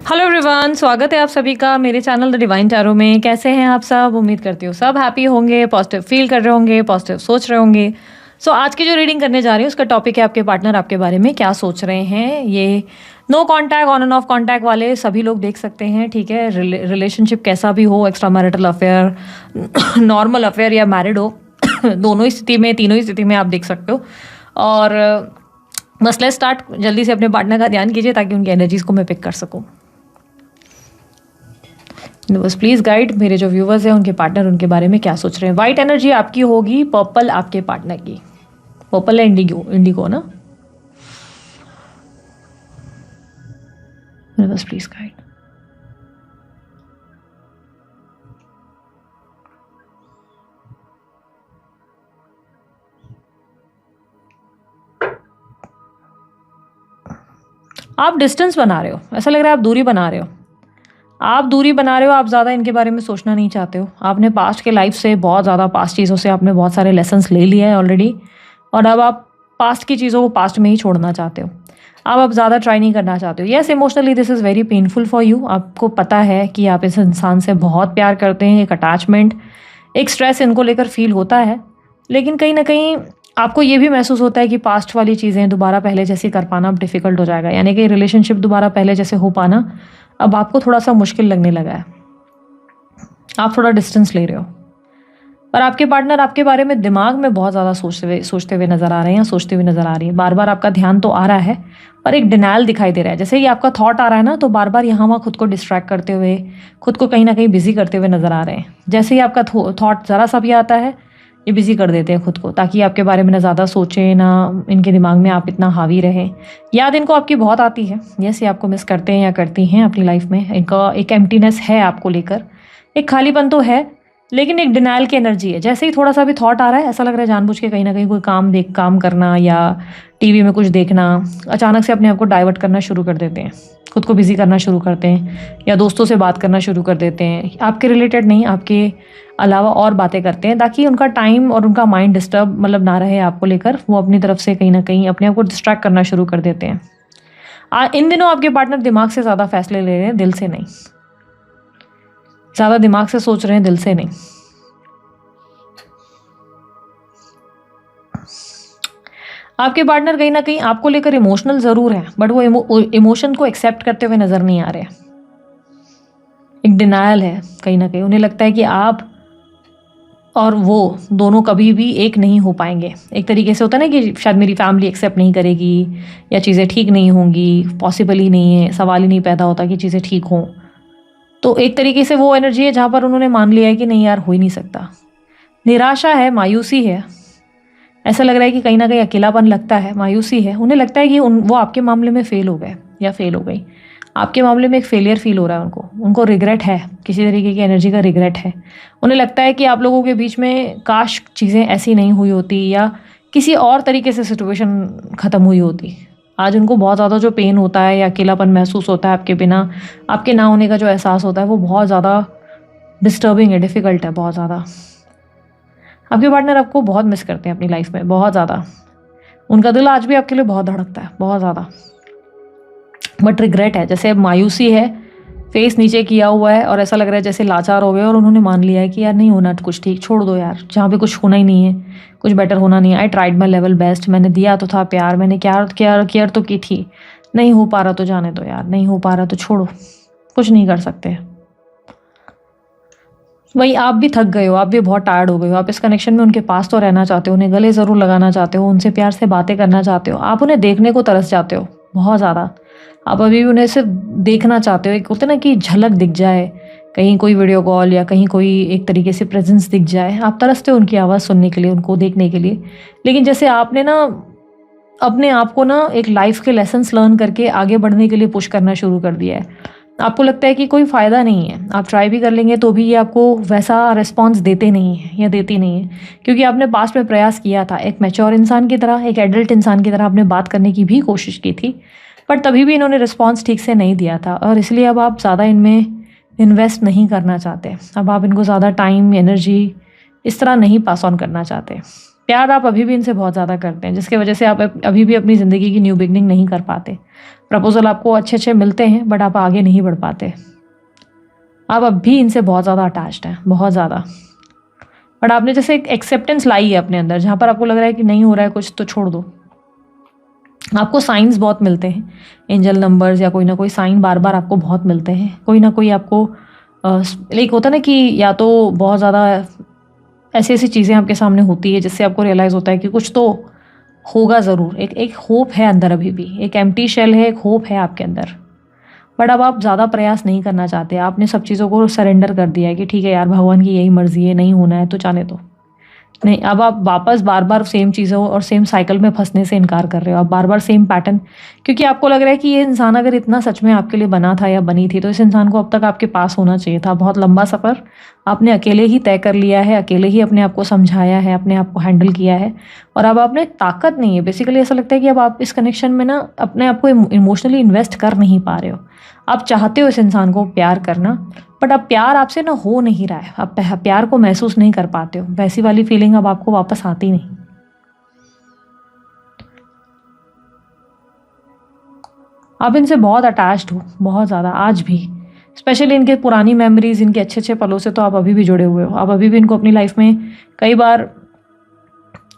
Hello everyone, स्वागत है आप सभी का मेरे चैनल द डिवाइन टैरो में। कैसे हैं आप सब? उम्मीद करती हूँ सब हैप्पी होंगे, पॉजिटिव फील कर रहे होंगे, पॉजिटिव सोच रहे होंगे। आज की जो रीडिंग करने जा रही हूँ उसका टॉपिक है आपके पार्टनर आपके बारे में क्या सोच रहे हैं। ये no contact, on and off contact वाले सभी लोग देख सकते हैं, ठीक है। रिलेशनशिप कैसा भी हो, extra marital affair, normal affair या मैरिड हो, दोनों ही स्थिति में, तीनों ही स्थिति में आप देख सकते हो। और बस लेट्स स्टार्ट। जल्दी से अपने पार्टनर का ध्यान कीजिए ताकि उनकी एनर्जीज को मैं पिक कर सकूँ। बस प्लीज गाइड मेरे जो व्यूवर्स हैं उनके पार्टनर उनके बारे में क्या सोच रहे हैं। वाइट एनर्जी आपकी होगी, पर्पल आपके पार्टनर की। पर्पल है इंडिगो, इंडिगो ना। बस प्लीज गाइड। आप डिस्टेंस बना रहे हो, ऐसा लग रहा है आप दूरी बना रहे हो। आप दूरी बना रहे हो, आप ज़्यादा इनके बारे में सोचना नहीं चाहते हो। आपने पास्ट के लाइफ से बहुत ज़्यादा, पास्ट चीज़ों से आपने बहुत सारे लेसन्स ले लिए हैं ऑलरेडी, और अब आप पास्ट की चीज़ों को पास्ट में ही छोड़ना चाहते हो। अब ज़्यादा ट्राई नहीं करना चाहते हो। Yes, emotionally this is very painful for you. आपको पता है कि आप इस इंसान से बहुत प्यार करते हैं, एक अटैचमेंट, एक स्ट्रेस इनको लेकर फील होता है। लेकिन कहीं ना कहीं आपको ये भी महसूस होता है कि पास्ट वाली चीज़ें दोबारा पहले जैसी कर पाना अब डिफ़िकल्ट हो जाएगा, यानी कि रिलेशनशिप दोबारा पहले जैसे हो पाना अब आपको थोड़ा सा मुश्किल लगने लगा है। आप थोड़ा डिस्टेंस ले रहे हो। पर आपके पार्टनर आपके बारे में दिमाग में बहुत ज़्यादा सोचते हुए नज़र आ रहे हैं, सोचते हुए नज़र आ रही है। बार बार आपका ध्यान तो आ रहा है पर एक डिनायल दिखाई दे रहा है। जैसे ही आपका थॉट आ रहा है ना, तो बार बार यहाँ वहाँ खुद को डिस्ट्रैक्ट करते हुए, खुद को कहीं ना कहीं बिजी करते हुए नज़र आ रहे हैं। जैसे ही आपका थॉट ज़रा सा भी आता है, ये बिजी कर देते हैं खुद को, ताकि आपके बारे में ना ज़्यादा सोचें, ना इनके दिमाग में आप इतना हावी रहें। याद इनको आपकी बहुत आती है। ये आपको मिस करते हैं या करती हैं अपनी लाइफ में। इनका एक एम्प्टीनेस है आपको लेकर, एक खालीपन तो है, लेकिन एक डिनाइल की एनर्जी है। जैसे ही थोड़ा सा भी थॉट आ रहा है, ऐसा लग रहा है जानबूझ के कहीं ना कहीं कोई काम करना या टीवी में कुछ देखना, अचानक से अपने आप को डाइवर्ट करना शुरू कर देते हैं, खुद को बिजी करना शुरू करते हैं, या दोस्तों से बात करना शुरू कर देते हैं। आपके रिलेटेड नहीं, आपके अलावा और बातें करते हैं, ताकि उनका टाइम और उनका माइंड डिस्टर्ब मतलब ना रहे आपको लेकर। वो अपनी तरफ से कहीं ना कहीं अपने आप को डिस्ट्रैक्ट करना शुरू कर देते हैं। इन दिनों आपके पार्टनर दिमाग से ज़्यादा फैसले ले रहे हैं, दिल से नहीं। ज़्यादा दिमाग से सोच रहे हैं, दिल से नहीं। आपके पार्टनर कहीं ना कहीं आपको लेकर इमोशनल ज़रूर है, बट वो इमोशन को एक्सेप्ट करते हुए नज़र नहीं आ रहे। एक डिनायल है कहीं ना कहीं। उन्हें लगता है कि आप और वो दोनों कभी भी एक नहीं हो पाएंगे। एक तरीके से होता है ना कि शायद मेरी फैमिली एक्सेप्ट नहीं करेगी, या चीज़ें ठीक नहीं होंगी, पॉसिबल ही नहीं है, सवाल ही नहीं पैदा होता कि चीज़ें ठीक हों। तो एक तरीके से वो एनर्जी है जहाँ पर उन्होंने मान लिया है कि नहीं यार, हो ही नहीं सकता। निराशा है, मायूसी है। ऐसा लग रहा है कि कहीं ना कहीं अकेलापन लगता है, मायूसी है। उन्हें लगता है कि वो आपके मामले में फेल हो गए या फेल हो गई। आपके मामले में एक फेलियर फील हो रहा है उनको रिग्रेट है, किसी तरीके की एनर्जी का रिग्रेट है। उन्हें लगता है कि आप लोगों के बीच में काश चीज़ें ऐसी नहीं हुई होती, या किसी और तरीके से सिचुएशन ख़त्म हुई होती। आज उनको बहुत ज़्यादा जो पेन होता है या अकेलापन महसूस होता है आपके बिना, आपके ना होने का जो एहसास होता है, वो बहुत ज़्यादा डिस्टर्बिंग है, डिफ़िकल्ट है बहुत ज़्यादा। आपके पार्टनर आपको बहुत मिस करते हैं अपनी लाइफ में, बहुत ज़्यादा। उनका दिल आज भी आपके लिए बहुत धड़कता है, बहुत ज़्यादा। बट रिग्रेट है, जैसे मायूसी है, फेस नीचे किया हुआ है, और ऐसा लग रहा है जैसे लाचार हो गए और उन्होंने मान लिया है कि यार नहीं होना कुछ ठीक, छोड़ दो यार, जहाँ पे कुछ होना ही नहीं है, कुछ बेटर होना नहीं है। I tried my level best, मैंने दिया तो था प्यार, मैंने केयर तो की थी, नहीं हो पा रहा तो जाने दो यार, नहीं हो पा रहा तो छोड़ो, कुछ नहीं कर सकते। वही आप भी थक गए हो, आप भी बहुत टायर्ड हो गए हो। आप इस कनेक्शन में उनके पास तो रहना चाहते हो, उन्हें गले ज़रूर लगाना चाहते हो, उनसे प्यार से बातें करना चाहते हो, आप उन्हें देखने को तरस जाते हो बहुत ज़्यादा। आप अभी भी उन्हें सिर्फ देखना चाहते हो, एक होता है ना कि झलक दिख जाए, कहीं कोई वीडियो कॉल या कहीं कोई एक तरीके से प्रेजेंस दिख जाए। आप तरसते हो उनकी आवाज़ सुनने के लिए, उनको देखने के लिए। लेकिन जैसे आपने ना अपने आप को ना एक लाइफ के लेसन्स लर्न करके आगे बढ़ने के लिए पुश करना शुरू कर दिया है। आपको लगता है कि कोई फ़ायदा नहीं है, आप ट्राई भी कर लेंगे तो भी ये आपको वैसा रिस्पॉन्स देते नहीं है या देती नहीं है, क्योंकि आपने पास्ट में प्रयास किया था एक मैच्योर इंसान की तरह, एक एडल्ट इंसान की तरह आपने बात करने की भी कोशिश की थी, पर तभी भी इन्होंने रिस्पॉन्स ठीक से नहीं दिया था। और इसलिए अब आप ज़्यादा इनमें इन्वेस्ट नहीं करना चाहते। अब आप इनको ज़्यादा टाइम, एनर्जी इस तरह नहीं पास ऑन करना चाहते। प्यार आप अभी भी इनसे बहुत ज़्यादा करते हैं, जिसकी वजह से आप अभी भी अपनी ज़िंदगी की न्यू बिगनिंग नहीं कर पाते। प्रपोजल आपको अच्छे अच्छे मिलते हैं बट आप आगे नहीं बढ़ पाते। आप अब भी इनसे बहुत ज़्यादा अटैच्ड हैं, बहुत ज़्यादा। बट आपने जैसे एक एक्सेप्टेंस लाई है अपने अंदर, जहाँ पर आपको लग रहा है कि नहीं हो रहा है कुछ तो छोड़ दो। आपको साइंस बहुत मिलते हैं, एंजल नंबर्स या कोई ना कोई साइन बार बार आपको बहुत मिलते हैं। कोई ना कोई आपको लाइक होता है ना कि या तो बहुत ज़्यादा ऐसी ऐसी चीज़ें आपके सामने होती है जिससे आपको रियलाइज़ होता है कि कुछ तो होगा ज़रूर। एक एक होप है अंदर, अभी भी एक एम्प्टी शेल है, एक होप है आपके अंदर। बट अब आप ज़्यादा प्रयास नहीं करना चाहते, आपने सब चीज़ों को सरेंडर कर दिया है कि ठीक है यार, भगवान की यही मर्ज़ी है, नहीं होना है तो जाने दो। नहीं, अब आप वापस बार बार सेम चीज़ों और सेम साइकिल में फंसने से इनकार कर रहे हो। आप बार बार सेम पैटर्न, क्योंकि आपको लग रहा है कि ये इंसान अगर इतना सच में आपके लिए बना था या बनी थी तो इस इंसान को अब तक आपके पास होना चाहिए था। बहुत लंबा सफ़र आपने अकेले ही तय कर लिया है, अकेले ही अपने आप को समझाया है, अपने आप को हैंडल किया है, और अब आपने ताकत नहीं है। बेसिकली ऐसा लगता है कि अब आप इस कनेक्शन में ना अपने आप को इमोशनली इन्वेस्ट कर नहीं पा रहे हो। आप चाहते हो इस इंसान को प्यार करना, बट अब प्यार आपसे ना हो नहीं रहा है। आप प्यार को महसूस नहीं कर पाते हो, वैसी वाली फीलिंग अब आपको वापस आती नहीं। आप इनसे बहुत अटैच्ड हो, बहुत ज़्यादा, आज भी। स्पेशली इनके पुरानी मेमोरीज, इनके अच्छे अच्छे पलों से तो आप अभी भी जुड़े हुए हो। आप अभी भी इनको अपनी लाइफ में कई बार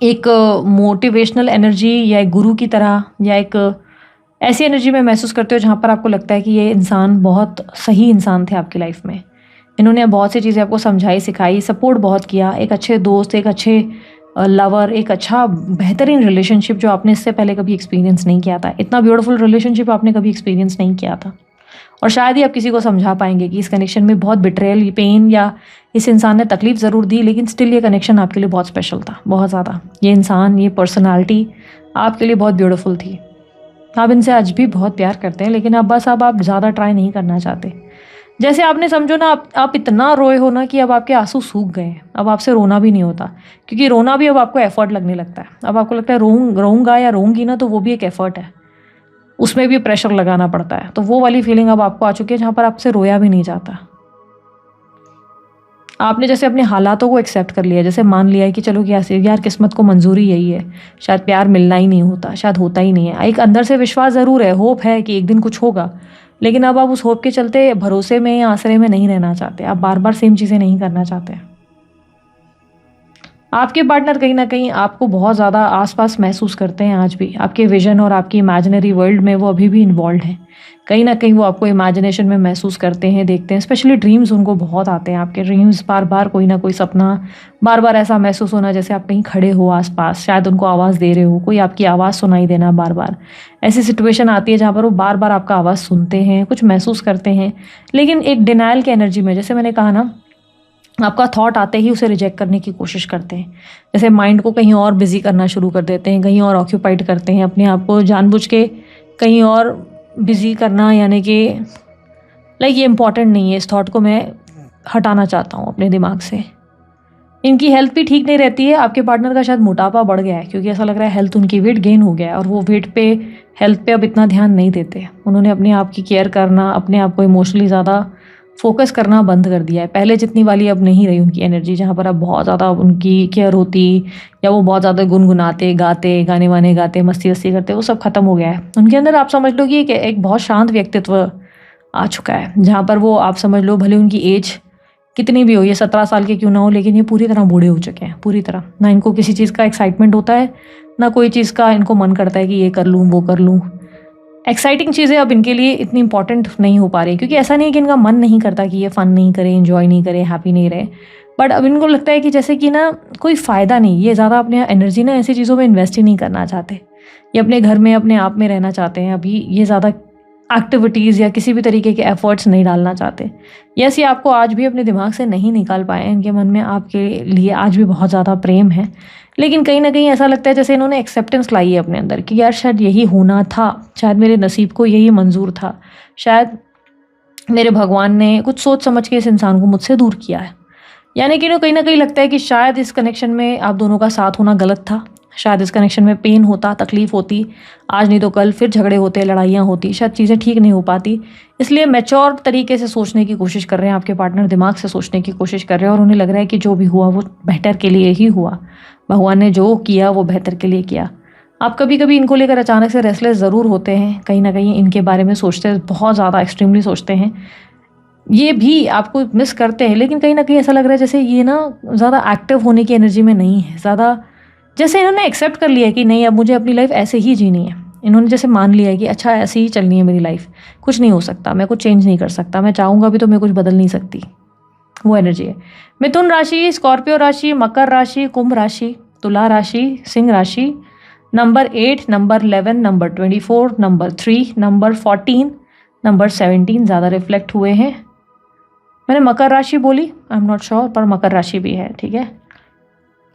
एक मोटिवेशनल एनर्जी या एक गुरु की तरह या एक ऐसी एनर्जी में महसूस करते हो जहाँ पर आपको लगता है कि ये इंसान बहुत सही इंसान थे आपकी लाइफ में। इन्होंने बहुत सी चीज़ें आपको समझाई, सिखाई, सपोर्ट बहुत किया। एक अच्छे दोस्त, एक अच्छे लवर, एक अच्छा बेहतरीन रिलेशनशिप जो आपने इससे पहले कभी एक्सपीरियंस नहीं किया था। इतना ब्यूटीफुल रिलेशनशिप आपने कभी एक्सपीरियंस नहीं किया था। और शायद ही आप किसी को समझा पाएंगे कि इस कनेक्शन में बहुत बिट्रेयल, पेन, या इस इंसान ने तकलीफ ज़रूर दी, लेकिन स्टिल ये कनेक्शन आपके लिए बहुत स्पेशल था, बहुत ज़्यादा। ये इंसान, ये पर्सनालिटी आपके लिए बहुत ब्यूटीफुल थी। आप इनसे आज भी बहुत प्यार करते हैं, लेकिन अब बस अब आप ज़्यादा ट्राई नहीं करना चाहते। जैसे आपने समझो ना, आप इतना रोए हो ना कि अब आपके आंसू सूख गए हैं। अब आपसे रोना भी नहीं होता, क्योंकि रोना भी अब आपको एफर्ट लगने लगता है। अब आपको लगता है रोऊंगा या रोऊंगी ना तो वो भी एक एफर्ट है, उसमें भी प्रेशर लगाना पड़ता है। तो वो वाली फीलिंग अब आपको आ चुकी है जहाँ पर आपसे रोया भी नहीं जाता। आपने जैसे अपने हालातों को एक्सेप्ट कर लिया, जैसे मान लिया है कि चलो यार किस्मत को मंजूरी यही है, शायद प्यार मिलना ही नहीं होता, शायद होता ही नहीं है। एक अंदर से विश्वास ज़रूर है, होप है कि एक दिन कुछ होगा, लेकिन अब आप उस होप के चलते भरोसे में या आसरे में नहीं रहना चाहते। आप बार बार सेम चीज़ें नहीं करना चाहते। आपके पार्टनर कहीं ना कहीं आपको बहुत ज़्यादा आसपास महसूस करते हैं आज भी। आपके विजन और आपकी इमेजिनरी वर्ल्ड में वो अभी भी इन्वॉल्व हैं। कहीं ना कहीं वो आपको इमेजिनेशन में महसूस करते हैं, देखते हैं। स्पेशली ड्रीम्स उनको बहुत आते हैं। आपके ड्रीम्स बार बार कोई ना कोई सपना, बार बार ऐसा महसूस होना जैसे आप कहीं खड़े हो आसपास, शायद उनको आवाज़ दे रहे हो, कोई आपकी आवाज़ सुनाई देना बार बार। ऐसी सिचुएशन आती है जहाँ पर वो बार बार आपका आवाज़ सुनते हैं, कुछ महसूस करते हैं, लेकिन एक डिनाइल की एनर्जी में। जैसे मैंने कहा ना, आपका थॉट आते ही उसे रिजेक्ट करने की कोशिश करते हैं। जैसे माइंड को कहीं और बिजी करना शुरू कर देते हैं, कहीं और ऑक्यूपाइड करते हैं, अपने आप को जानबूझ के कहीं और बिजी करना, यानी कि लाइक ये इम्पॉर्टेंट नहीं है, इस थॉट को मैं हटाना चाहता हूँ अपने दिमाग से। इनकी हेल्थ भी ठीक नहीं रहती है। आपके पार्टनर का शायद मोटापा बढ़ गया है, क्योंकि ऐसा लग रहा है हेल्थ उनकी, वेट गेन हो गया है, और वो वेट पे, हेल्थ पे अब इतना ध्यान नहीं देते। उन्होंने अपने आप की केयर करना, अपने आप को इमोशनली ज़्यादा फोकस करना बंद कर दिया है। पहले जितनी वाली अब नहीं रही उनकी एनर्जी, जहाँ पर अब बहुत ज़्यादा उनकी केयर होती, या वो बहुत ज़्यादा गुनगुनाते, गाते, गाने वाने गाते, मस्ती वस्ती करते, वो सब खत्म हो गया है उनके अंदर। आप समझ लो कि एक बहुत शांत व्यक्तित्व आ चुका है, जहाँ पर वो, आप समझ लो, भले उनकी एज कितनी भी हो, ये 17 साल के क्यों ना हो, लेकिन ये पूरी तरह बूढ़े हो चुके हैं, पूरी तरह। ना इनको किसी चीज़ का एक्साइटमेंट होता है, ना कोई चीज़ का इनको मन करता है कि ये कर लूँ, वो कर लूँ। एक्साइटिंग चीज़ें अब इनके लिए इतनी इंपॉर्टेंट नहीं हो पा रही, क्योंकि ऐसा नहीं है कि इनका मन नहीं करता कि ये फ़न नहीं करे, एंजॉय नहीं करे, हैप्पी नहीं रहे, बट अब इनको लगता है कि जैसे कि ना कोई फ़ायदा नहीं, ये ज़्यादा अपने एनर्जी ना ऐसी चीज़ों में इन्वेस्ट ही नहीं करना चाहते। ये अपने घर में, अपने आप में रहना चाहते हैं। अभी ये ज़्यादा एक्टिविटीज़ या किसी भी तरीके के एफर्ट्स नहीं डालना चाहते। यस, ये आपको आज भी अपने दिमाग से नहीं निकाल पाए। इनके मन में आपके लिए आज भी बहुत ज़्यादा प्रेम है, लेकिन कहीं ना कहीं ऐसा लगता है जैसे इन्होंने एक्सेप्टेंस लाई है अपने अंदर कि यार शायद यही होना था, शायद मेरे नसीब को यही मंजूर था, शायद मेरे भगवान ने कुछ सोच समझ के इस इंसान को मुझसे दूर किया है। यानी कि कहीं ना कहीं लगता है कि शायद इस कनेक्शन में आप दोनों का साथ होना गलत था, शायद इस कनेक्शन में पेन होता, तकलीफ होती, आज नहीं तो कल फिर झगड़े होते, लड़ाइयाँ होती, शायद चीज़ें ठीक नहीं हो पाती। इसलिए मैच्योर तरीके से सोचने की कोशिश कर रहे हैं आपके पार्टनर, दिमाग से सोचने की कोशिश कर रहे हैं, और उन्हें लग रहा है कि जो भी हुआ वो बेहतर के लिए ही हुआ। भगवान ने जो किया वो बेहतर के लिए किया। आप कभी-कभी इनको लेकर अचानक से रेस्टलेस ज़रूर होते हैं, कहीं न कहीं इनके बारे में सोचते बहुत ज़्यादा एक्सट्रीमली सोचते हैं। ये भी आपको मिस करते हैं, लेकिन कहीं न कहीं ऐसा लग रहा है जैसे ये ना ज़्यादा एक्टिव होने की एनर्जी में नहीं है, ज़्यादा जैसे इन्होंने एक्सेप्ट कर लिया है कि नहीं अब मुझे अपनी लाइफ़ ऐसे ही जीनी है। इन्होंने जैसे मान लिया है कि अच्छा ऐसे ही चलनी है मेरी लाइफ़, कुछ नहीं हो सकता, मैं कुछ चेंज नहीं कर सकता, मैं चाहूँगा भी तो मैं कुछ बदल नहीं सकती, वो एनर्जी है। मिथुन राशि, स्कॉर्पियो राशि, मकर राशि, कुंभ राशि, तुला राशि, सिंह राशि, number 8, number 11, number 24, number 3, number 14, number 17 ज़्यादा रिफ्लेक्ट हुए हैं। मैंने मकर राशि बोली, आई एम नॉट श्योर, पर मकर राशि भी है, ठीक है।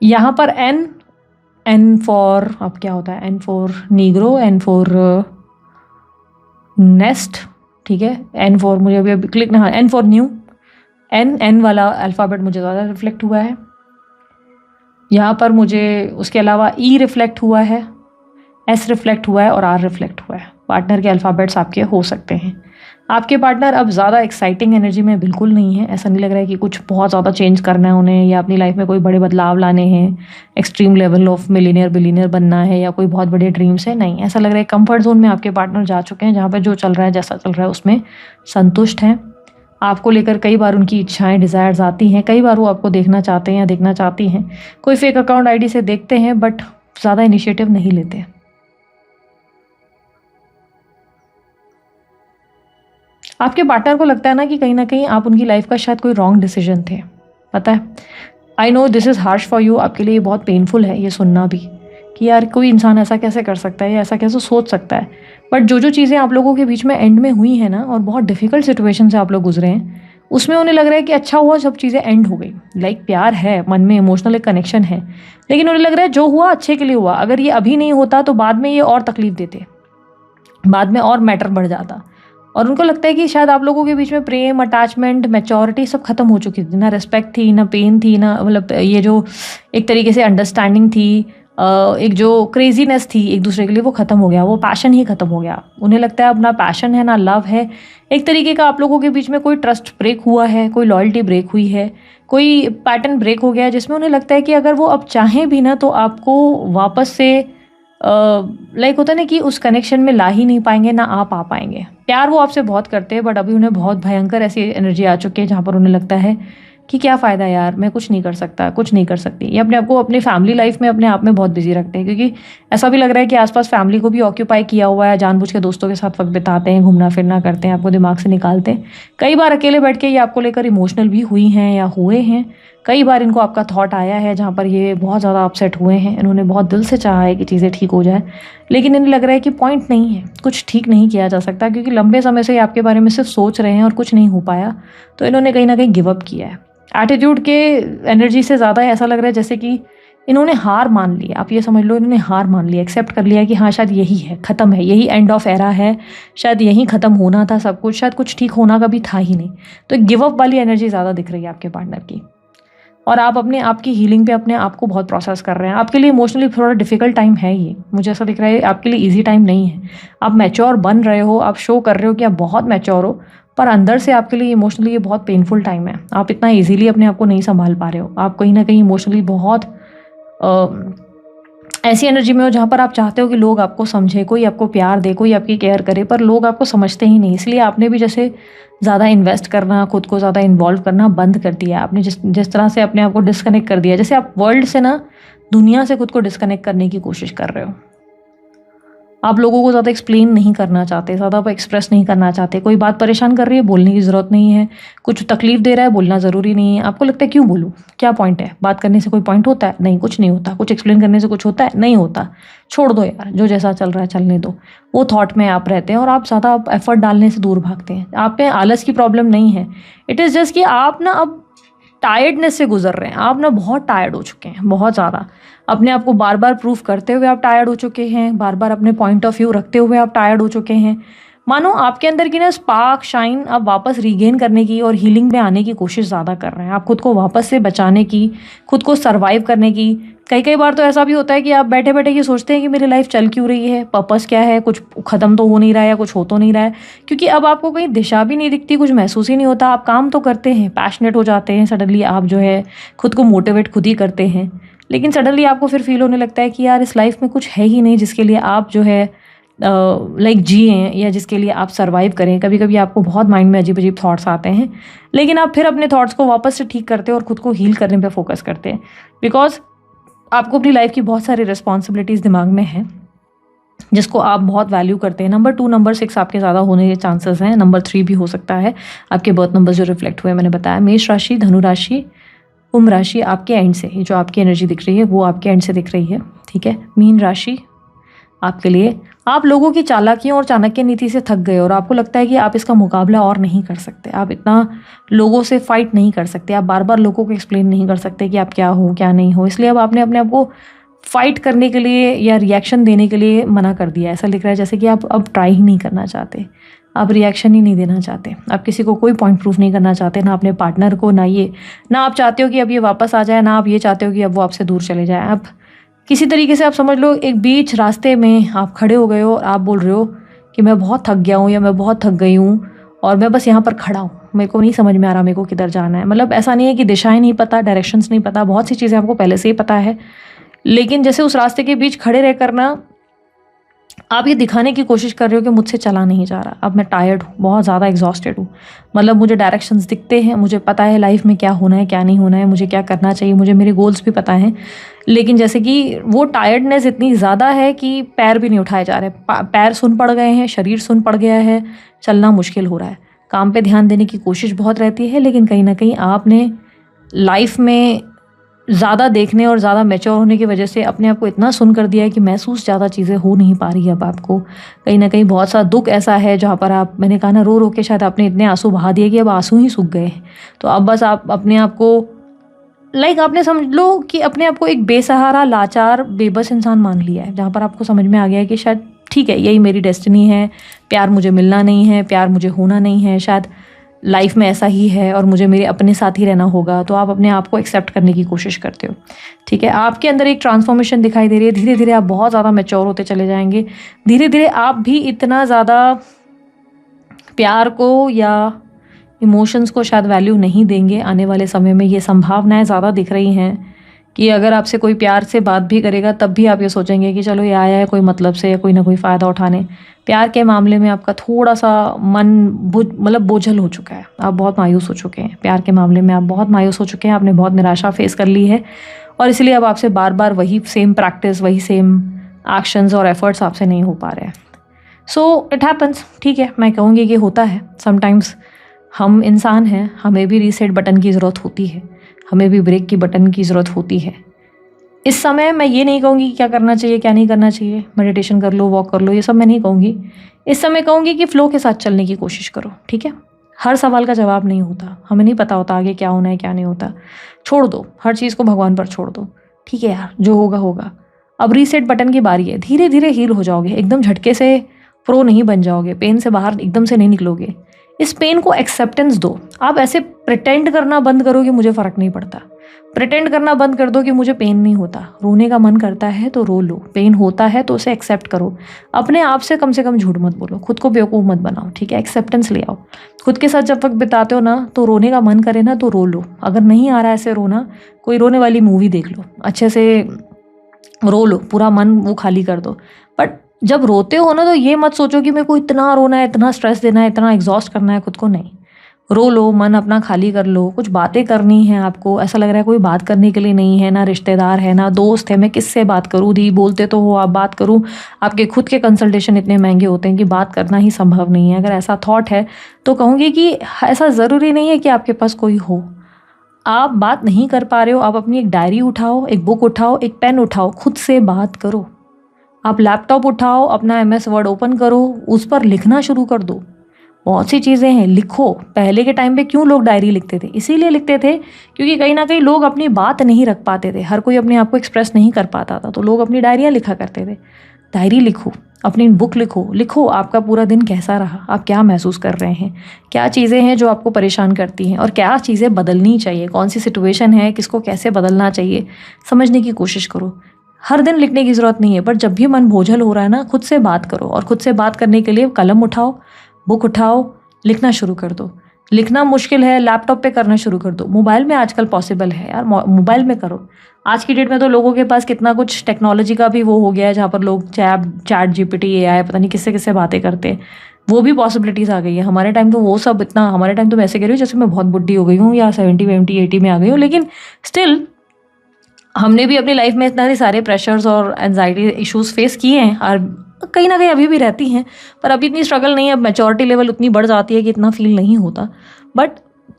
यहाँ पर एन, एन फॉर अब क्या होता है, N for negro, N for nest, ठीक है। एन फॉर मुझे अभी क्लिक ना, एन फॉर न्यू, एन वाला अल्फ़ाबेट मुझे ज़्यादा रिफ्लेक्ट हुआ है। यहाँ पर मुझे उसके अलावा ई रिफ्लेक्ट हुआ है, एस रिफ्लेक्ट हुआ है और आर रिफ्लेक्ट हुआ है। पार्टनर के अल्फ़ाबेट्स आपके हो सकते हैं। आपके पार्टनर अब ज़्यादा एक्साइटिंग एनर्जी में बिल्कुल नहीं है। ऐसा नहीं लग रहा है कि कुछ बहुत ज़्यादा चेंज करना है उन्हें या अपनी लाइफ में कोई बड़े बदलाव लाने हैं, extreme level of millionaire billionaire बनना है या कोई बहुत बड़े ड्रीम्स है, नहीं। ऐसा लग रहा है कंफर्ट जोन में आपके पार्टनर जा चुके हैं, जहाँ पर जो चल रहा है जैसा चल रहा है उसमें संतुष्ट हैं। आपको लेकर कई बार उनकी इच्छाएं डिज़ायर्स आती हैं, कई बार वो आपको देखना चाहते हैं या देखना चाहती हैं। कोई फेक अकाउंट आईडी से देखते हैं बट ज़्यादा इनिशिएटिव नहीं लेते। आपके पार्टनर को लगता है ना कि कहीं ना कहीं आप उनकी लाइफ का शायद कोई रॉन्ग डिसीजन थे। पता है, I know this is harsh for you, आपके लिए ये बहुत पेनफुल है ये सुनना भी कि यार कोई इंसान ऐसा कैसे कर सकता है या ऐसा कैसे सोच सकता है। बट जो चीज़ें आप लोगों के बीच में एंड में हुई हैं ना, और बहुत डिफ़िकल्ट सिचुएशन से आप लोग गुजरे हैं, उसमें उन्हें लग रहा है कि अच्छा हुआ सब चीज़ें एंड हो गई। लाइक प्यार है, मन में इमोशनल एक कनेक्शन है, लेकिन उन्हें लग रहा है जो हुआ अच्छे के लिए हुआ। अगर ये अभी नहीं होता तो बाद में ये और तकलीफ देते, बाद में और मैटर बढ़ जाता। और उनको लगता है कि शायद आप लोगों के बीच में प्रेम, अटैचमेंट, मैच्योरिटी सब खत्म हो चुकी थी। ना रिस्पेक्ट थी, ना पेन थी, ना मतलब ये जो एक तरीके से अंडरस्टैंडिंग थी, एक जो क्रेजीनेस थी एक दूसरे के लिए, वो ख़त्म हो गया। वो पैशन ही ख़त्म हो गया। उन्हें लगता है अब ना पैशन है ना लव है। एक तरीके का आप लोगों के बीच में कोई ट्रस्ट ब्रेक हुआ है, कोई लॉयल्टी ब्रेक हुई है, कोई पैटर्न ब्रेक हो गया है, जिसमें उन्हें लगता है कि अगर वो अब चाहें भी ना तो आपको वापस से लाइक होता है ना कि उस कनेक्शन में ला ही नहीं पाएंगे, ना आप आ पाएंगे। प्यार वो आपसे बहुत करते हैं, बट अभी उन्हें बहुत भयंकर ऐसी एनर्जी आ चुकी है जहाँ पर उन्हें लगता है कि क्या फ़ायदा यार, मैं कुछ नहीं कर सकता, कुछ नहीं कर सकती। ये अपने आप को अपनी फैमिली लाइफ में अपने आप में बहुत बिजी रखते हैं, क्योंकि ऐसा भी लग रहा है कि आसपास फैमिली को भी ऑक्यूपाई किया हुआ है। जानबूझ के दोस्तों के साथ वक्त बिताते हैं, घूमना फिरना करते हैं, आपको दिमाग से निकालते हैं। कई बार अकेले बैठ के ये आपको लेकर इमोशनल भी हुई हैं या हुए हैं। कई बार इनको आपका थॉट आया है जहाँ पर ये बहुत ज़्यादा अपसेट हुए हैं। इन्होंने बहुत दिल से चाहा है कि चीज़ें ठीक हो जाए, लेकिन इन्हें लग रहा है कि पॉइंट नहीं है, कुछ ठीक नहीं किया जा सकता, क्योंकि लंबे समय से ये आपके बारे में सिर्फ सोच रहे हैं और कुछ नहीं हो पाया। तो इन्होंने कहीं ना कहीं गिव अप किया है। एटीट्यूड के एनर्जी से ज़्यादा ऐसा लग रहा है जैसे कि इन्होंने हार मान ली। आप ये समझ लो, इन्होंने हार मान लिया, एक्सेप्ट कर लिया कि हाँ शायद यही है, ख़त्म है, यही एंड ऑफ एरा है, शायद यही ख़त्म होना था सब कुछ, शायद कुछ ठीक होना कभी था ही नहीं। तो गिव अप वाली एनर्जी ज़्यादा दिख रही है आपके पार्टनर की। और आप अपने आप की हीलिंग पे अपने आप को बहुत प्रोसेस कर रहे हैं। आपके लिए इमोशनली थोड़ा डिफिकल्ट टाइम है ये, मुझे ऐसा दिख रहा है आपके लिए इजी टाइम नहीं है। आप मैच्योर बन रहे हो, आप शो कर रहे हो कि आप बहुत मैच्योर हो, पर अंदर से आपके लिए इमोशनली ये बहुत पेनफुल टाइम है। आप इतना ईजिली अपने आप को नहीं संभाल पा रहे हो। आप कहीं ना कहीं इमोशनली बहुत ऐसी एनर्जी में हो जहाँ पर आप चाहते हो कि लोग आपको समझे, कोई आपको प्यार दे, कोई आपकी केयर करे, पर लोग आपको समझते ही नहीं। इसलिए आपने भी जैसे ज़्यादा इन्वेस्ट करना, खुद को ज़्यादा इन्वॉल्व करना बंद कर दिया। आपने जिस तरह से अपने आप को डिस्कनेक्ट कर दिया, जैसे आप वर्ल्ड से ना दुनिया से खुद को डिस्कनेक्ट करने की कोशिश कर रहे हो। आप लोगों को ज़्यादा एक्सप्लेन नहीं करना चाहते, ज़्यादा आप एक्सप्रेस नहीं करना चाहते। कोई बात परेशान कर रही है, बोलने की ज़रूरत नहीं है। कुछ तकलीफ दे रहा है, बोलना ज़रूरी नहीं है। आपको लगता है क्यों बोलूँ, क्या पॉइंट है, बात करने से कोई पॉइंट होता है? नहीं, कुछ नहीं होता। कुछ एक्सप्लेन करने से कुछ होता है? नहीं होता। छोड़ दो यार, जो जैसा चल रहा है चलने दो। वो थॉट में आप रहते हैं और आप ज़्यादा एफर्ट डालने से दूर भागते हैं। आप में आलस की प्रॉब्लम नहीं है, इट इज़ जस्ट कि आप ना अब टायर्डनेस से गुजर रहे हैं। आप ना बहुत टायर्ड हो चुके हैं, बहुत ज़्यादा। अपने आप को बार बार प्रूफ करते हुए आप टायर्ड हो चुके हैं, बार बार अपने पॉइंट ऑफ व्यू रखते हुए आप टायर्ड हो चुके हैं। मानो आपके अंदर की ना स्पार्क शाइन आप वापस रीगेन करने की और हीलिंग में आने की कोशिश ज़्यादा कर रहे हैं। आप खुद को वापस से बचाने की, खुद को सर्वाइव करने की। कई कई बार तो ऐसा भी होता है कि आप बैठे बैठे ये सोचते हैं कि मेरी लाइफ चल क्यों रही है, पर्पस क्या है, कुछ ख़त्म तो हो नहीं रहा है या कुछ हो तो नहीं रहा है। क्योंकि अब आपको कहीं दिशा भी नहीं दिखती, कुछ महसूस ही नहीं होता। आप काम तो करते हैं, पैशनेट हो जाते हैं, सडनली आप जो है खुद को मोटिवेट खुद ही करते हैं, लेकिन सडनली आपको फिर फील होने लगता है कि यार इस लाइफ में कुछ है ही नहीं जिसके लिए आप जो है लाइक जिएँ या जिसके लिए आप सर्वाइव करें। कभी कभी आपको बहुत माइंड में अजीब अजीब थॉट्स आते हैं, लेकिन आप फिर अपने थॉट्स को वापस से ठीक करते हैं और खुद को हील करने पे फोकस करते हैं, बिकॉज आपको अपनी लाइफ की बहुत सारी रिस्पॉन्सिबिलिटीज़ दिमाग में हैं जिसको आप बहुत वैल्यू करते हैं। नंबर 2, नंबर 6 आपके ज़्यादा होने के चांसेस हैं, नंबर 3 भी हो सकता है। आपके बर्थ नंबर जो रिफ्लेक्ट हुए मैंने बताया, मेष राशि, धनु राशि, कुंभ राशि आपके एंड से, जो आपकी एनर्जी दिख रही है वो आपके एंड से दिख रही है, ठीक है। मीन राशि आपके लिए, आप लोगों की चालाकियों और चाणक्य नीति से थक गए और आपको लगता है कि आप इसका मुकाबला और नहीं कर सकते, आप इतना लोगों से फाइट नहीं कर सकते, आप बार बार लोगों को एक्सप्लेन नहीं कर सकते कि आप क्या हो क्या नहीं हो, इसलिए अब आपने अपने आप को फाइट करने के लिए या रिएक्शन देने के लिए मना कर दिया। ऐसा लिख रहा है जैसे कि आप अब ट्राई ही नहीं करना चाहते, आप रिएक्शन ही नहीं देना चाहते, आप किसी को कोई पॉइंट प्रूफ नहीं करना चाहते, ना अपने पार्टनर को, ना आप चाहते हो कि अब ये वापस आ जाए, ना आप ये चाहते हो कि अब वो आपसे दूर चले जाए। आप किसी तरीके से आप समझ लो एक बीच रास्ते में आप खड़े हो गए हो और आप बोल रहे हो कि मैं बहुत थक गया हूँ या मैं बहुत थक गई हूँ और मैं बस यहाँ पर खड़ा हूँ, मेरे को नहीं समझ में आ रहा मेरे को किधर जाना है। मतलब ऐसा नहीं है कि दिशाएं नहीं पता, डायरेक्शंस नहीं पता, बहुत सी चीज़ें आपको पहले से ही पता है, लेकिन जैसे उस रास्ते के बीच खड़े रह कर ना आप ये दिखाने की कोशिश कर रहे हो कि मुझसे चला नहीं जा रहा, अब मैं टायर्ड हूँ, बहुत ज़्यादा एग्जॉस्टेड हूँ। मतलब मुझे डायरेक्शंस दिखते हैं, मुझे पता है लाइफ में क्या होना है क्या नहीं होना है, मुझे क्या करना चाहिए, मुझे मेरे गोल्स भी पता हैं, लेकिन जैसे कि वो टायर्डनेस इतनी ज़्यादा है कि पैर भी नहीं उठाए जा रहे, पैर सुन पड़ गए हैं, शरीर सुन पड़ गया है, चलना मुश्किल हो रहा है। काम पे ध्यान देने की कोशिश बहुत रहती है, लेकिन कहीं ना कहीं आपने लाइफ में ज़्यादा देखने और ज़्यादा मैच्योर होने की वजह से अपने आप को इतना सुन कर दिया है कि महसूस ज़्यादा चीज़ें हो नहीं पा रही है। अब आपको कहीं ना कहीं बहुत सा दुख ऐसा है जहाँ पर आप, मैंने कहा ना, रो रो के शायद आपने इतने आंसू बहा दिए कि अब आंसू ही सूख गए हैं। तो अब बस आप अपने आप को आपने समझ लो कि अपने आप को एक बेसहारा, लाचार, बेबस इंसान मान लिया है, जहाँ पर आपको समझ में आ गया है कि शायद ठीक है यही मेरी डेस्टिनी है, प्यार मुझे मिलना नहीं है, प्यार मुझे होना नहीं है, शायद लाइफ में ऐसा ही है और मुझे मेरे अपने साथ ही रहना होगा। तो आप अपने आप को एक्सेप्ट करने की कोशिश करते हो, ठीक है। आपके अंदर एक ट्रांसफॉर्मेशन दिखाई दे रही है, धीरे धीरे आप बहुत ज़्यादा मैच्योर होते चले जाएंगे, धीरे धीरे आप भी इतना ज़्यादा प्यार को या इमोशंस को शायद वैल्यू नहीं देंगे आने वाले समय में। ये संभावनाएं ज़्यादा दिख रही हैं कि अगर आपसे कोई प्यार से बात भी करेगा तब भी आप ये सोचेंगे कि चलो ये आया है कोई मतलब से या कोई ना कोई फ़ायदा उठाने। प्यार के मामले में आपका थोड़ा सा मन बोझल हो चुका है, आप बहुत मायूस हो चुके हैं, प्यार के मामले में आप बहुत मायूस हो चुके हैं, आपने बहुत निराशा फेस कर ली है और इसलिए अब आपसे बार बार वही सेम प्रैक्टिस, वही सेम एक्शंस और एफर्ट्स आपसे नहीं हो पा रहे हैं। सो इट हैपन्स, ठीक है, मैं कहूँगी कि होता है समटाइम्स। हम इंसान हैं, हमें भी रीसेट बटन की ज़रूरत होती है, हमें भी ब्रेक की बटन की ज़रूरत होती है। इस समय मैं ये नहीं कहूँगी कि क्या करना चाहिए क्या नहीं करना चाहिए, मेडिटेशन कर लो, वॉक कर लो, ये सब मैं नहीं कहूँगी। इस समय कहूँगी कि फ़्लो के साथ चलने की कोशिश करो, ठीक है। हर सवाल का जवाब नहीं होता, हमें नहीं पता होता आगे क्या होना है क्या नहीं होता, छोड़ दो, हर चीज़ को भगवान पर छोड़ दो, ठीक है यार, जो होगा होगा। अब रीसेट बटन की बारी है, धीरे धीरे हील हो जाओगे, एकदम झटके से प्रो नहीं बन जाओगे, पेन से बाहर एकदम से नहीं निकलोगे। इस पेन को एक्सेप्टेंस दो। आप ऐसे प्रिटेंड करना बंद करो कि मुझे फ़र्क नहीं पड़ता, प्रिटेंड करना बंद कर दो कि मुझे पेन नहीं होता। रोने का मन करता है तो रो लो, पेन होता है तो उसे एक्सेप्ट करो। अपने आप से कम झूठ मत बोलो, खुद को बेवकूफ़ मत बनाओ, ठीक है। एक्सेप्टेंस ले आओ। खुद के साथ जब वक्त बिताते हो ना तो रोने का मन करे ना तो रो लो, अगर नहीं आ रहा है ऐसे रोना, कोई रोने वाली मूवी देख लो, अच्छे से रो लो, पूरा मन वो खाली कर दो। बट जब रोते हो ना तो ये मत सोचो कि मेरे को इतना रोना है, इतना स्ट्रेस देना है, इतना एग्जॉस्ट करना है खुद को, नहीं। रो लो, मन अपना खाली कर लो। कुछ बातें करनी है आपको, ऐसा लग रहा है कोई बात करने के लिए नहीं है, ना रिश्तेदार है ना दोस्त है, मैं किससे बात करूँ। दी बोलते तो हो आप बात करूँ, आपके खुद के कंसल्टेशन इतने महंगे होते हैं कि बात करना ही संभव नहीं है। अगर ऐसा थॉट है तो कहूँगी कि ऐसा ज़रूरी नहीं है कि आपके पास कोई हो। आप बात नहीं कर पा रहे हो, आप अपनी एक डायरी उठाओ, एक बुक उठाओ, एक पेन उठाओ, खुद से बात करो। आप लैपटॉप उठाओ, अपना MS वर्ड ओपन करो, उस पर लिखना शुरू कर दो। बहुत सी चीज़ें हैं, लिखो। पहले के टाइम पे क्यों लोग डायरी लिखते थे? इसीलिए लिखते थे क्योंकि कहीं ना कहीं लोग अपनी बात नहीं रख पाते थे, हर कोई अपने आप को एक्सप्रेस नहीं कर पाता था, तो लोग अपनी डायरियाँ लिखा करते थे। डायरी लिखो, अपनी बुक लिखो आपका पूरा दिन कैसा रहा, आप क्या महसूस कर रहे हैं, क्या चीज़ें हैं जो आपको परेशान करती हैं और क्या चीज़ें बदलनी चाहिए, कौन सी सिचुएशन है, किसको कैसे बदलना चाहिए, समझने की कोशिश करो। हर दिन लिखने की ज़रूरत नहीं है, पर जब भी मन बोझल हो रहा है ना, खुद से बात करो। और खुद से बात करने के लिए कलम उठाओ, बुक उठाओ, लिखना शुरू कर दो। लिखना मुश्किल है, लैपटॉप पे करना शुरू कर दो। मोबाइल में आजकल पॉसिबल है यार, मोबाइल में करो। आज की डेट में तो लोगों के पास कितना कुछ टेक्नोलॉजी का भी वो हो गया है, जहाँ पर लोग चैट जीपीटी एआई पता नहीं किससे किससे बातें करते हैं, वो भी पॉसिबिलिटीज़ आ गई है। हमारे टाइम तो वो सब इतना, हमारे टाइम तो मैं ऐसे कह रही हूँ जैसे मैं बहुत बुढ़ी हो गई हूँ या 70 80 में आ गई हूँ, लेकिन स्टिल हमने भी अपनी लाइफ में इतना सारे प्रेशर्स और एनजाइटी इश्यूज फेस किए हैं, और कहीं ना कहीं अभी भी रहती हैं, पर अभी इतनी स्ट्रगल नहीं है। अब मैच्योरिटी लेवल उतनी बढ़ जाती है कि इतना फील नहीं होता, बट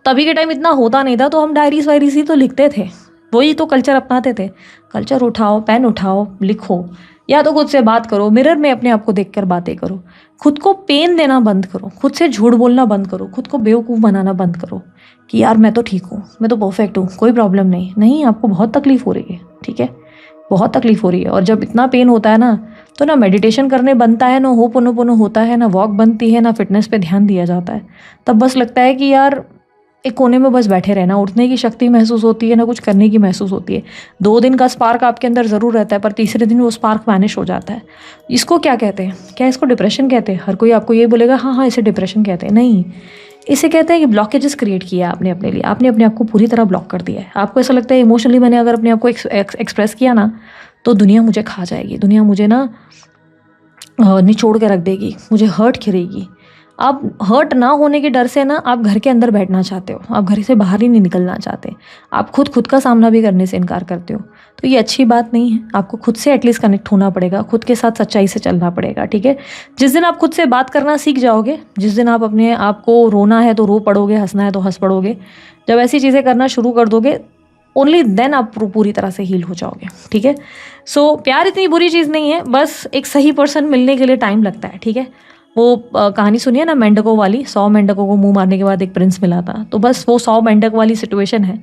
तभी के टाइम इतना होता नहीं था, तो हम डायरीज वायरीज ही तो लिखते थे, वही तो कल्चर अपनाते थे। कल्चर उठाओ, पेन उठाओ, लिखो, या तो खुद से बात करो, मिरर में अपने आप को देखकर बातें करो, खुद को पेन देना बंद करो, खुद से झूठ बोलना बंद करो, खुद को बेवकूफ़ बनाना बंद करो कि यार मैं तो ठीक हूँ, मैं तो परफेक्ट हूँ, कोई प्रॉब्लम नहीं। नहीं, आपको बहुत तकलीफ हो रही है, ठीक है, बहुत तकलीफ हो रही है। और जब इतना पेन होता है ना, तो ना मेडिटेशन करने बनता है, ना होपोनोपोनो होता है, ना वॉक बनती है, ना फिटनेस पे ध्यान दिया जाता है। तब बस लगता है कि यार एक कोने में बस बैठे रहना, उठने की शक्ति महसूस होती है, ना कुछ करने की महसूस होती है। 2 दिन का स्पार्क आपके अंदर ज़रूर रहता है, पर तीसरे दिन वो स्पार्क वैनिश हो जाता है। इसको क्या कहते हैं? क्या इसको डिप्रेशन कहते हैं? हर कोई आपको ये बोलेगा हाँ हाँ इसे डिप्रेशन कहते हैं। नहीं, इसे कहते हैं कि ब्लॉकेजेस क्रिएट किया आपने अपने लिए, आपने अपने आप को पूरी तरह ब्लॉक कर दिया है। आपको ऐसा लगता है इमोशनली मैंने अगर अपने आप को एक्सप्रेस किया ना, तो दुनिया मुझे खा जाएगी, दुनिया मुझे ना निचोड़ के रख देगी, मुझे हर्ट करेगी। आप हर्ट ना होने के डर से ना आप घर के अंदर बैठना चाहते हो, आप घर से बाहर ही नहीं निकलना चाहते, आप खुद का सामना भी करने से इनकार करते हो। तो ये अच्छी बात नहीं है। आपको खुद से एटलीस्ट कनेक्ट होना पड़ेगा, खुद के साथ सच्चाई से चलना पड़ेगा, ठीक है। जिस दिन आप खुद से बात करना सीख जाओगे, जिस दिन आप अपने आप को रोना है तो रो पड़ोगे, हंसना है तो हंस पड़ोगे, जब ऐसी चीज़ें करना शुरू कर दोगे, ओनली देन आप पूरी तरह से हील हो जाओगे, ठीक है। सो प्यार इतनी बुरी चीज़ नहीं है, बस एक सही पर्सन मिलने के लिए टाइम लगता है, ठीक है। वो कहानी सुनिए ना मेंढकों वाली, 100 मेंढकों को मुंह मारने के बाद एक प्रिंस मिला था। तो बस वो 100 मेंढक वाली सिचुएशन है।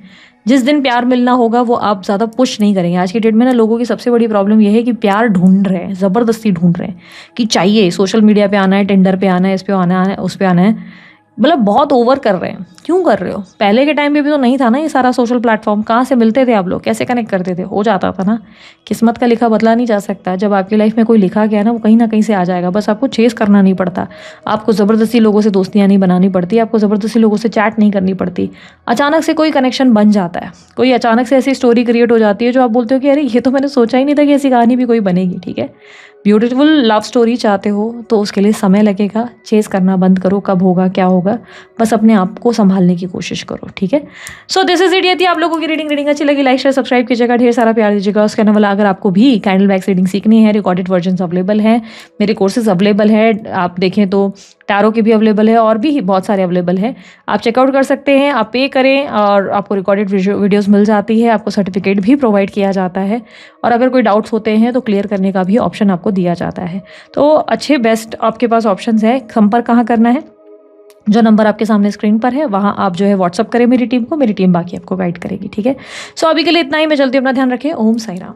जिस दिन प्यार मिलना होगा वो आप ज़्यादा पुश नहीं करेंगे। आज की डेट में ना लोगों की सबसे बड़ी प्रॉब्लम ये है कि प्यार ढूंढ रहे हैं, ज़बरदस्ती ढूंढ रहे हैं कि चाहिए, सोशल मीडिया पे आना है, टिंडर पे आना है, इस पे आना है, उस पे आना है। मतलब बहुत ओवर कर रहे हैं। क्यों कर रहे हो? पहले के टाइम पे भी तो नहीं था ना ये सारा सोशल प्लेटफॉर्म। कहाँ से मिलते थे आप लोग, कैसे कनेक्ट करते थे? हो जाता था ना। किस्मत का लिखा बदला नहीं जा सकता। जब आपकी लाइफ में कोई लिखा गया ना, वो कहीं ना कहीं से आ जाएगा। बस आपको चेस करना नहीं पड़ता, आपको ज़बरदस्ती लोगों से दोस्तियाँ नहीं बनानी पड़ती, आपको ज़बरदस्ती लोगों से चैट नहीं करनी पड़ती। अचानक से कोई कनेक्शन बन जाता है, कोई अचानक से ऐसी स्टोरी क्रिएट हो जाती है जो आप बोलते हो कि अरे ये तो मैंने सोचा ही नहीं था कि ऐसी कहानी भी कोई बनेगी, ठीक है। ब्यूटीफुल लव स्टोरी चाहते हो तो उसके लिए समय लगेगा। चेस करना बंद करो, कब होगा क्या होगा, बस अपने आप को संभालने की कोशिश करो, ठीक है। So this is it. ये थी आप लोगों की रीडिंग अच्छी लगी, लाइक शेयर सब्सक्राइब कीजिएगा, ढेर सारा प्यार दीजिएगा। उसके अलावा अगर आपको भी कैंडल बैग्स रीडिंग सीखनी है, रिकॉर्डेड वर्जन अवेलेबल है, मेरे कोर्सेज अवेलेबल है, आप देखें तो टैरो के भी अवेलेबल है और भी बहुत सारे अवेलेबल है। आप चेकआउट कर सकते हैं, आप पे करें और आपको रिकॉर्डेड वीडियोस मिल जाती है, आपको सर्टिफिकेट भी प्रोवाइड किया जाता है, और अगर कोई डाउट्स होते हैं तो क्लियर करने का भी ऑप्शन आपको दिया जाता है। तो अच्छे बेस्ट आपके पास ऑप्शंस है। संपर्क कहाँ करना है? जो नंबर आपके सामने स्क्रीन पर है वहाँ आप जो है व्हाट्सअप करें मेरी टीम को, मेरी टीम बाकी आपको गाइड करेगी, ठीक है। सो अभी के लिए इतना ही, मैं चलती हूँ, अपना ध्यान रखें। ओम साई राम।